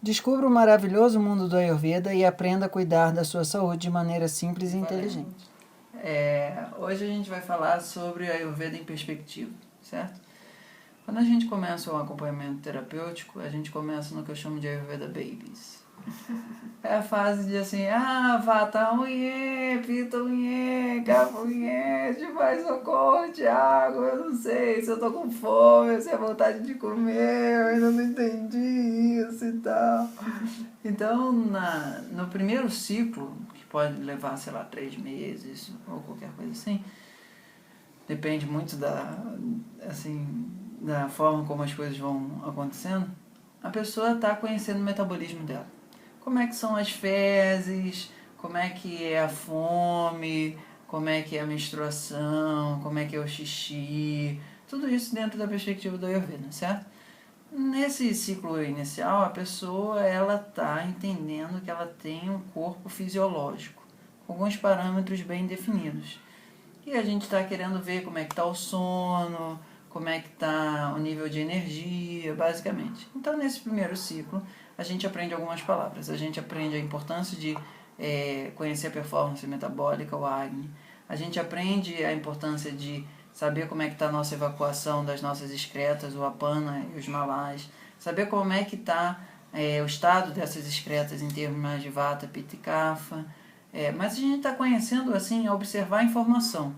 Descubra o maravilhoso mundo do Ayurveda e aprenda a cuidar da sua saúde de maneira simples e inteligente. Hoje a gente vai falar sobre Ayurveda em perspectiva, certo? Quando a gente começa um acompanhamento terapêutico, a gente começa no que eu chamo de Ayurveda Babies. É a fase de assim, vata unhê, pita unhê, capa unhê, demais socorro, Thiago, eu não sei se eu tô com fome, se é vontade de comer, eu ainda não entendi isso e tal. Então, no primeiro ciclo, que pode levar, 3 meses ou qualquer coisa assim, depende muito da forma como as coisas vão acontecendo, a pessoa está conhecendo o metabolismo dela. Como é que são as fezes, como é que é a fome, como é que é a menstruação, como é que é o xixi, tudo isso dentro da perspectiva do Ayurveda, certo? Nesse ciclo inicial, a pessoa está entendendo que ela tem um corpo fisiológico, com alguns parâmetros bem definidos. E a gente está querendo ver como é que está o sono, como é que está o nível de energia, basicamente. Então, nesse primeiro ciclo, a gente aprende algumas palavras. A gente aprende a importância de conhecer a performance metabólica, o Agni. A gente aprende a importância de saber como é que está a nossa evacuação das nossas excretas, o Apana e os Malás. Saber como é que está o estado dessas excretas em termos de Vata, Pitta e Kapha. Mas a gente está conhecendo, assim, a observar a informação.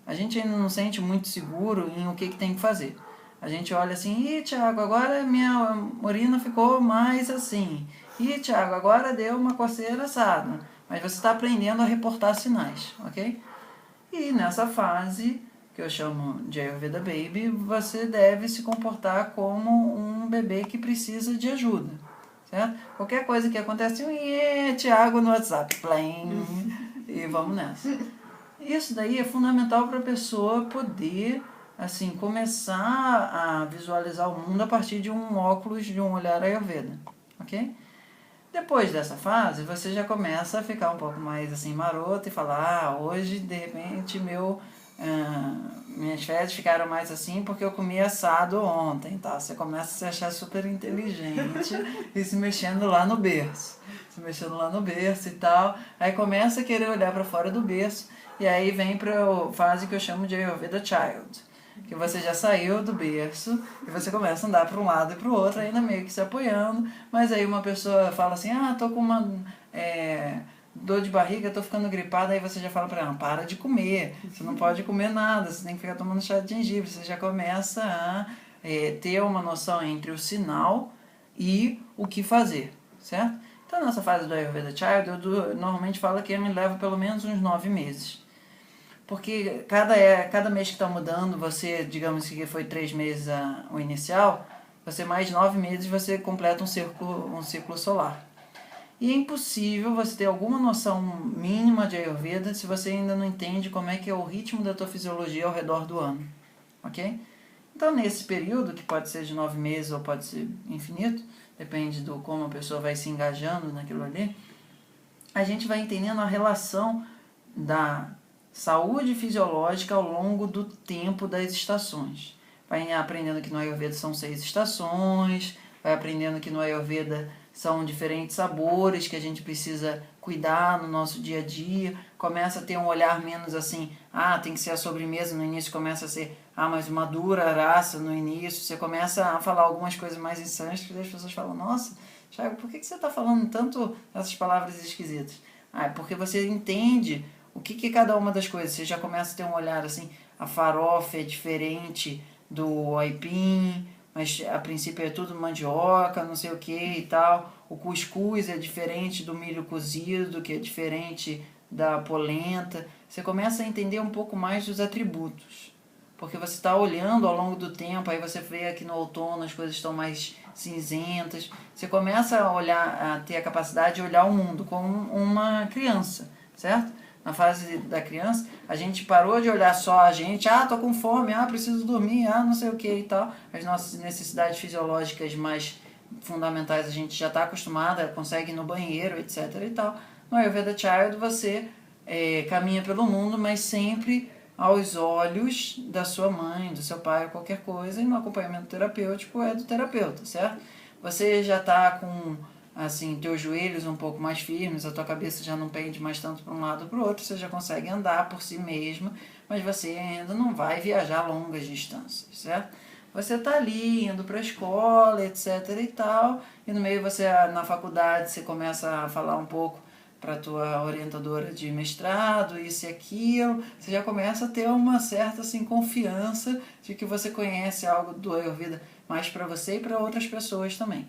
A gente ainda não sente muito seguro em o que tem que fazer. A gente olha assim, Thiago, agora minha urina ficou mais assim. Thiago, agora deu uma coceira assada. Mas você está aprendendo a reportar sinais, ok? E nessa fase, que eu chamo de Ayurveda Baby, você deve se comportar como um bebê que precisa de ajuda, certo? Qualquer coisa que acontece, Thiago no WhatsApp, plim, e vamos nessa. Isso daí é fundamental para a pessoa poder, assim, começar a visualizar o mundo a partir de um óculos, de um olhar Ayurveda, ok? Depois dessa fase, você já começa a ficar um pouco mais assim maroto e falar, hoje de repente minhas fezes ficaram mais assim porque eu comi assado ontem, tá? Você começa a se achar super inteligente e se mexendo lá no berço. Se mexendo lá no berço e tal. Aí começa a querer olhar para fora do berço e aí vem para a fase que eu chamo de Ayurveda Child. Que você já saiu do berço e você começa a andar para um lado e para o outro, ainda meio que se apoiando, mas aí uma pessoa fala assim, tô com uma dor de barriga, tô ficando gripada, aí você já fala para ela, para de comer, você não pode comer nada, você tem que ficar tomando chá de gengibre, você já começa a ter uma noção entre o sinal e o que fazer, certo? Então nessa fase do Ayurveda Child, eu normalmente falo que me leva pelo menos uns 9 meses. Porque cada mês que está mudando, você, digamos que foi 3 meses o inicial, você mais 9 meses você completa um ciclo solar. E é impossível você ter alguma noção mínima de Ayurveda se você ainda não entende como é que é o ritmo da tua fisiologia ao redor do ano, ok? Então, nesse período, que pode ser de 9 meses ou pode ser infinito, depende do como a pessoa vai se engajando naquilo ali, a gente vai entendendo a relação da saúde fisiológica ao longo do tempo das estações. Vai aprendendo que no Ayurveda são 6 estações, vai aprendendo que no Ayurveda são diferentes sabores que a gente precisa cuidar no nosso dia a dia. Começa a ter um olhar menos assim, tem que ser a sobremesa no início, começa a ser, mas uma dura raça no início. Você começa a falar algumas coisas mais em sânscrito e as pessoas falam, nossa, Thiago, por que você está falando tanto essas palavras esquisitas? É porque você entende o que é cada uma das coisas. Você já começa a ter um olhar assim, a farofa é diferente do aipim, mas a princípio é tudo mandioca, não sei o que e tal. O cuscuz é diferente do milho cozido, que é diferente da polenta. Você começa a entender um pouco mais dos atributos. Porque você está olhando ao longo do tempo, aí você vê aqui no outono as coisas estão mais cinzentas. Você começa a olhar, a ter a capacidade de olhar o mundo como uma criança, certo? Na fase da criança, a gente parou de olhar só a gente, tô com fome, preciso dormir, não sei o que e tal. As nossas necessidades fisiológicas mais fundamentais a gente já está acostumada, consegue ir no banheiro, etc e tal. No Ayurveda Child você caminha pelo mundo, mas sempre aos olhos da sua mãe, do seu pai, qualquer coisa, e no acompanhamento terapêutico é do terapeuta, certo? Você já está com assim, teus joelhos um pouco mais firmes, a tua cabeça já não pende mais tanto para um lado ou para o outro, você já consegue andar por si mesmo, mas você ainda não vai viajar longas distâncias, certo? Você está ali indo para a escola, etc e tal, e no meio você, na faculdade, você começa a falar um pouco para a tua orientadora de mestrado, isso e aquilo, você já começa a ter uma certa assim, confiança de que você conhece algo do Ayurveda mais para você e para outras pessoas também.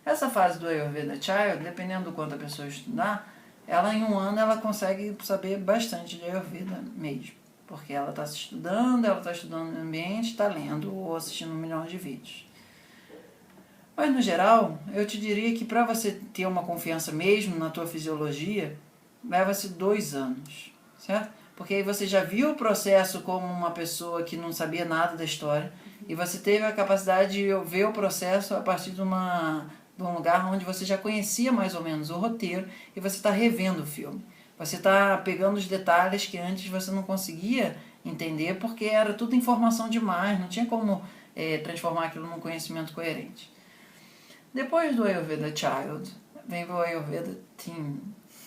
Essa fase do Ayurveda Child, dependendo do quanto a pessoa estudar, ela em um ano ela consegue saber bastante de Ayurveda mesmo, porque ela está estudando no ambiente, está lendo ou assistindo milhões de vídeos. Mas, no geral, eu te diria que para você ter uma confiança mesmo na tua fisiologia, leva-se 2 anos, certo? Porque aí você já viu o processo como uma pessoa que não sabia nada da história e você teve a capacidade de ver o processo a partir de um lugar onde você já conhecia mais ou menos o roteiro e você está revendo o filme. Você está pegando os detalhes que antes você não conseguia entender porque era tudo informação demais, não tinha como transformar aquilo num conhecimento coerente. Depois do Ayurveda Child, vem o Ayurveda Teen,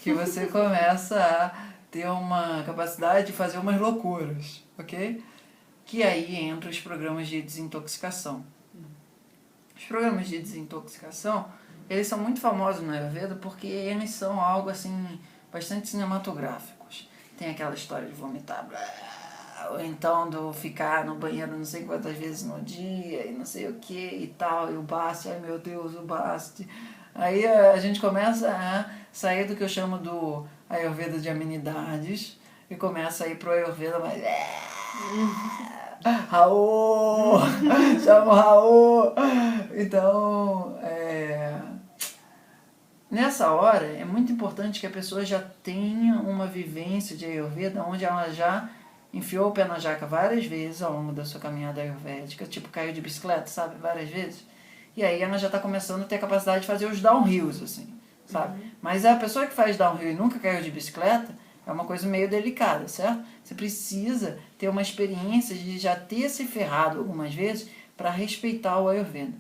que você começa a ter uma capacidade de fazer umas loucuras, ok? Que aí entram os programas de desintoxicação. Os programas de desintoxicação, eles são muito famosos no Ayurveda porque eles são algo assim, bastante cinematográficos. Tem aquela história de vomitar, blá, ou então do ficar no banheiro não sei quantas vezes no dia, e não sei o que e tal, e o Basti, ai meu Deus, o Basti. Aí a gente começa a sair do que eu chamo do Ayurveda de amenidades e começa a ir pro Ayurveda mais... Raul! Chama o Raul! Então, nessa hora, é muito importante que a pessoa já tenha uma vivência de Ayurveda onde ela já enfiou o pé na jaca várias vezes ao longo da sua caminhada ayurvédica, tipo caiu de bicicleta, sabe? Várias vezes. E aí ela já está começando a ter a capacidade de fazer os downhills, assim, sabe? Mas a pessoa que faz downhill e nunca caiu de bicicleta é uma coisa meio delicada, certo? Você precisa ter uma experiência de já ter se ferrado algumas vezes para respeitar o Ayurveda.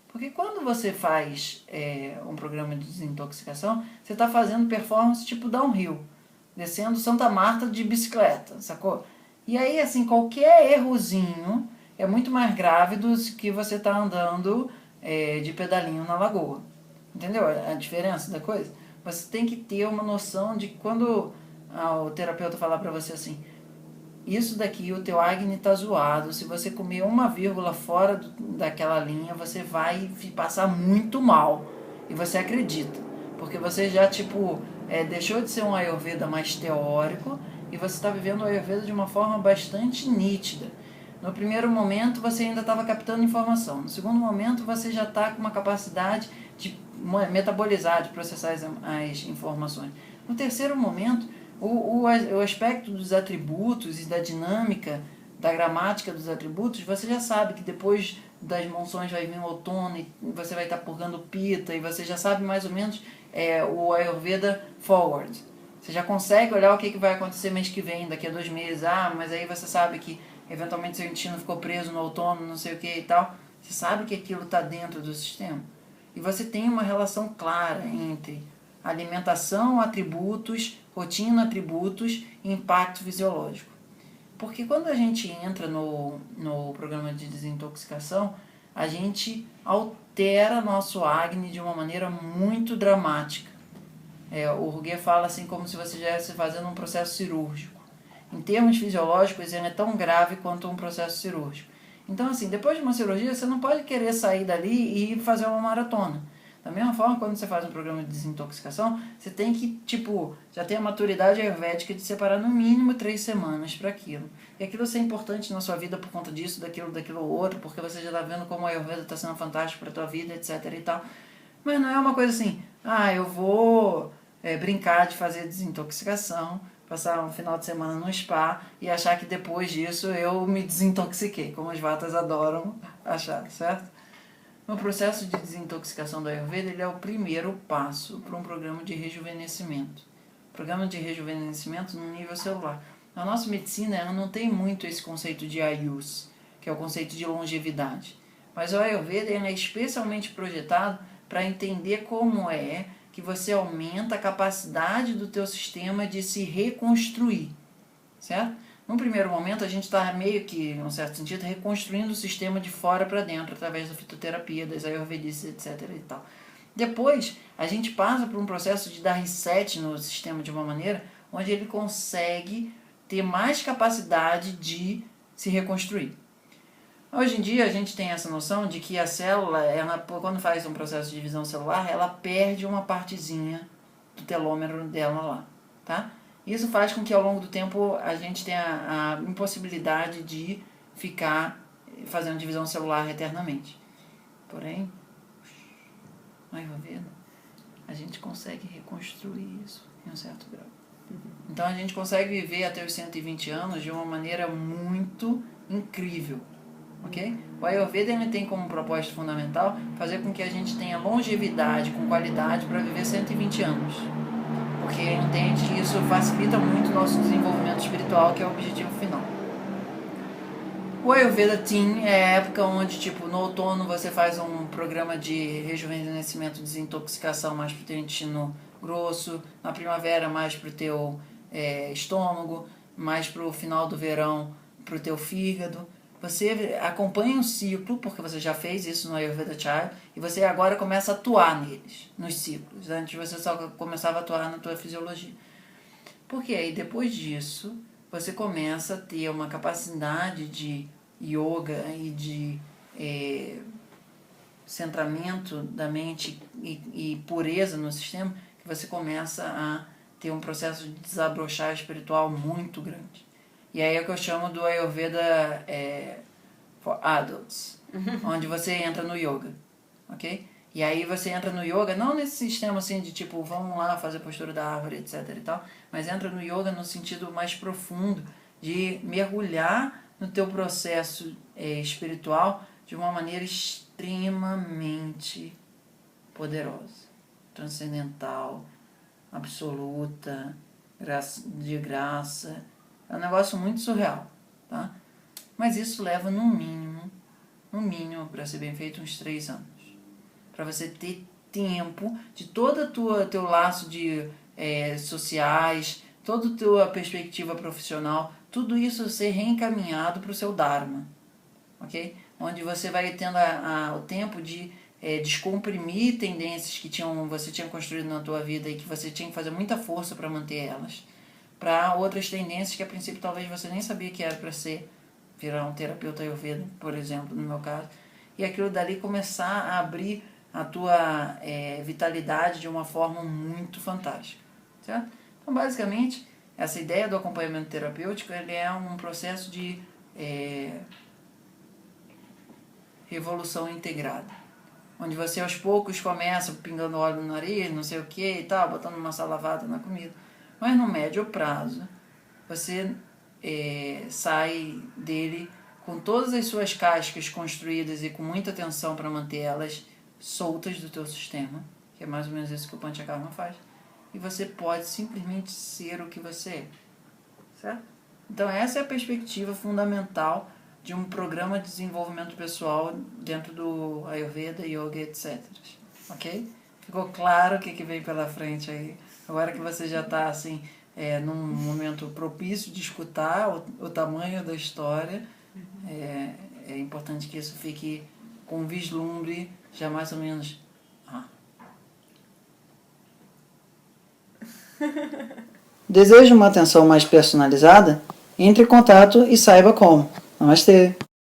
Porque quando você faz um programa de desintoxicação, você está fazendo performance tipo downhill, descendo Santa Marta de bicicleta, sacou? E aí, assim, qualquer errozinho é muito mais grave do que você tá andando de pedalinho na lagoa. Entendeu a diferença da coisa? Você tem que ter uma noção de quando o terapeuta falar pra você assim, isso daqui, o teu Agni tá zoado, se você comer uma vírgula fora daquela linha, você vai passar muito mal. E você acredita. Porque você já, tipo, deixou de ser um Ayurveda mais teórico e você está vivendo o Ayurveda de uma forma bastante nítida. No primeiro momento, você ainda estava captando informação. No segundo momento, você já está com uma capacidade de metabolizar, de processar as informações. No terceiro momento, o aspecto dos atributos e da dinâmica, da gramática dos atributos, você já sabe que depois das monções vai vir o outono e você vai estar purgando pita e você já sabe mais ou menos o Ayurveda forward. Você já consegue olhar o que vai acontecer mês que vem, daqui a 2 meses. Ah, mas aí você sabe que eventualmente seu intestino ficou preso no outono, não sei o que e tal. Você sabe que aquilo está dentro do sistema. E você tem uma relação clara entre alimentação, atributos, rotina, atributos e impacto fisiológico. Porque quando a gente entra no programa de desintoxicação, a gente altera nosso Agni de uma maneira muito dramática. O Ruguet fala assim como se você estivesse fazendo um processo cirúrgico. Em termos fisiológicos, ele é tão grave quanto um processo cirúrgico. Então, assim, depois de uma cirurgia, você não pode querer sair dali e fazer uma maratona. Da mesma forma, quando você faz um programa de desintoxicação, você tem que, já ter a maturidade ayurvédica de separar no mínimo 3 semanas para aquilo. E aquilo ser importante na sua vida por conta disso, daquilo outro, porque você já está vendo como a Ayurveda está sendo fantástico para a tua vida, etc e tal. Mas não é uma coisa assim, eu vou brincar de fazer desintoxicação, passar um final de semana no spa e achar que depois disso eu me desintoxiquei, como as vatas adoram achar, certo? No processo de desintoxicação do Ayurveda, ele é o primeiro passo para um programa de rejuvenescimento. Programa de rejuvenescimento no nível celular. A nossa medicina ela não tem muito esse conceito de Ayus, que é o conceito de longevidade. Mas o Ayurveda ele é especialmente projetado para entender como é que você aumenta a capacidade do teu sistema de se reconstruir, certo? Num primeiro momento, a gente está meio que, em um certo sentido, reconstruindo o sistema de fora para dentro, através da fitoterapia, das ayurvedistas, etc. e tal. Depois, a gente passa por um processo de dar reset no sistema de uma maneira onde ele consegue ter mais capacidade de se reconstruir. Hoje em dia, a gente tem essa noção de que a célula, ela, quando faz um processo de divisão celular, ela perde uma partezinha do telômero dela lá, tá? Isso faz com que ao longo do tempo a gente tenha a impossibilidade de ficar fazendo divisão celular eternamente. Porém, na Ayurveda, a gente consegue reconstruir isso em um certo grau. Então a gente consegue viver até os 120 anos de uma maneira muito incrível. Okay? O Ayurveda ele tem como propósito fundamental fazer com que a gente tenha longevidade com qualidade para viver 120 anos. Porque entende que isso facilita muito o nosso desenvolvimento espiritual, que é o objetivo final. O Ayurveda Teen é a época onde, tipo, no outono você faz um programa de rejuvenescimento, desintoxicação mais para o teu intestino grosso, na primavera mais para o teu estômago, mais para o final do verão para o teu fígado. Você acompanha um ciclo, porque você já fez isso no Ayurveda Chaya, e você agora começa a atuar neles, nos ciclos. Antes você só começava a atuar na tua fisiologia. Porque aí depois disso, você começa a ter uma capacidade de yoga e de centramento da mente e pureza no sistema, que você começa a ter um processo de desabrochar espiritual muito grande. E aí é o que eu chamo do Ayurveda for Adults, onde você entra no yoga, ok? E aí você entra no yoga, não nesse sistema assim de tipo, vamos lá fazer postura da árvore, etc e tal, mas entra no yoga no sentido mais profundo de mergulhar no teu processo espiritual de uma maneira extremamente poderosa, transcendental, absoluta, de graça. É um negócio muito surreal, tá? Mas isso leva no mínimo, para ser bem feito, uns 3 anos. Para você ter tempo de todo o teu laço de sociais, toda a tua perspectiva profissional, tudo isso ser reencaminhado para o seu Dharma, ok? Onde você vai tendo o tempo de descomprimir tendências que você tinha construído na tua vida e que você tinha que fazer muita força para manter elas, para outras tendências que a princípio talvez você nem sabia que era para virar um terapeuta Ayurveda, por exemplo, no meu caso, e aquilo dali começar a abrir a tua vitalidade de uma forma muito fantástica, certo? Então, basicamente, essa ideia do acompanhamento terapêutico ele é um processo de revolução integrada, onde você aos poucos começa pingando óleo no nariz, não sei o que e tal, botando uma salavada na comida, mas no médio prazo você sai dele com todas as suas cascas construídas e com muita atenção para manter elas soltas do teu sistema, que é mais ou menos isso que o Panchakarma faz, e você pode simplesmente ser o que você é, certo? Então essa é a perspectiva fundamental de um programa de desenvolvimento pessoal dentro do Ayurveda, Yoga, etc. Ok? Ficou claro o que vem pela frente aí? Agora que você já está assim, num momento propício de escutar o tamanho da história, é importante que isso fique com um vislumbre já mais ou menos... Deseja uma atenção mais personalizada? Entre em contato e saiba como. Namastê!